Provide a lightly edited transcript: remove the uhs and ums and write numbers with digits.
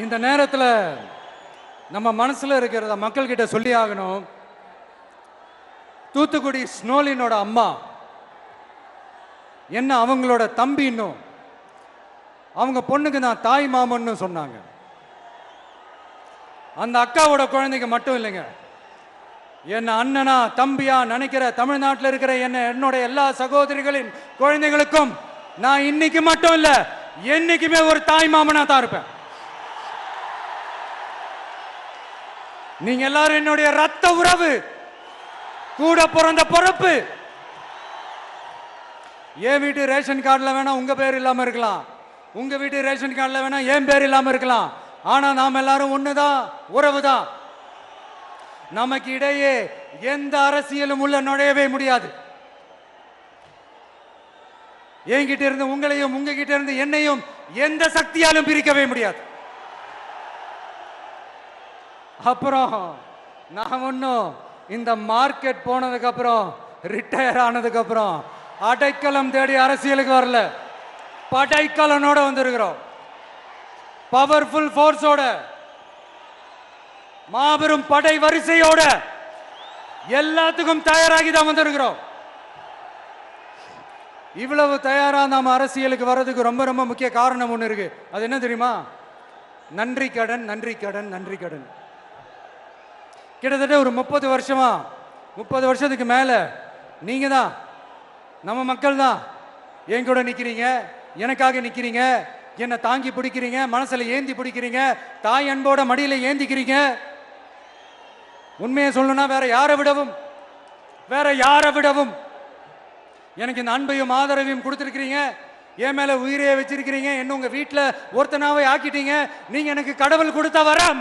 இந்த நேரத்தில் நம்ம மனசுல இருக்கிறத மக்கள் கிட்ட சொல்லி ஆகணும். தூத்துக்குடி ஸ்னோலினோட அம்மா என்ன அவங்களோட தம்பி, இன்னும் அவங்க பொண்ணுக்கு நான் தாய் மாமன்னு சொன்னாங்க. அந்த அக்காவோட குழந்தைக்கு மட்டும் இல்லைங்க, என்ன அண்ணனா தம்பியா நினைக்கிற தமிழ்நாட்டில் இருக்கிற என்னோட எல்லா சகோதரிகளின் குழந்தைகளுக்கும் நான் இன்னைக்கு மட்டும் இல்ல, என்னைக்குமே ஒரு தாய் மாமனா தான் இருப்பேன். நீங்க எல்லாரும் என்னுடைய ரத்த உறவு, கூட பிறந்த பொறுப்பு. என் வீட்டு ரேஷன் கார்டில் வேணா உங்க பேர் இல்லாம இருக்கலாம், உங்க வீட்டு ரேஷன் கார்டில் வேணா என் பேர் இல்லாம இருக்கலாம். ஆனா நாம் எல்லாரும் ஒண்ணுதான், உறவுதான். நமக்கு இடையே எந்த அரசியலும் உள்ள நுழையவே முடியாது. என்கிட்ட இருந்து உங்களையும் உங்ககிட்ட இருந்து என்னையும் எந்த சக்தியாலும் பிரிக்கவே முடியாது. அப்புறம் நான் ஒன்னும் இந்த மார்க்கெட் போனதுக்கு அப்புறம், ரிட்டையர் ஆனதுக்கு அப்புறம் அடைக்கலம் தேடி அரசியலுக்கு வரல, படைக்கலனோட வந்திருக்கிறோம். பவர்ஃபுல் ஃபோர்ஸோட, மாபெரும் படை வரிசையோட, எல்லாத்துக்கும் தயாராகி தான் வந்திருக்கிறோம். இவ்வளவு தயாரா நாம அரசியலுக்கு வர்றதுக்கு ரொம்ப ரொம்ப முக்கிய காரணம் ஒன்று இருக்கு. அது என்ன தெரியுமா? நன்றி கடன், நன்றி கடன், நன்றி கடன். கிட்டத்தட்ட ஒரு 30 வருஷமா, 30 வருஷத்துக்கு மேல நீங்க தான், நம்ம மக்கள் தான் என் கூட நிக்கிறீங்க, எனக்காக நிக்கிறீங்க, என்னை தாங்கி பிடிக்கிறீங்க, மனசுல ஏந்தி பிடிக்கிறீங்க, தாய் அன்போட மடியில ஏந்திக்கிறீங்க. உண்மையை சொல்லணும்னா வேற யாரை விடவும் எனக்கு இந்த அன்பையும் ஆதரவையும் கொடுத்துருக்கிறீங்க. என் மேல உயிரையே வச்சிருக்கிறீங்க. என்ன உங்க வீட்டில் ஒருத்தனாவே ஆக்கிட்டீங்க. நீங்க எனக்கு கடவுள் கொடுத்த வரம்.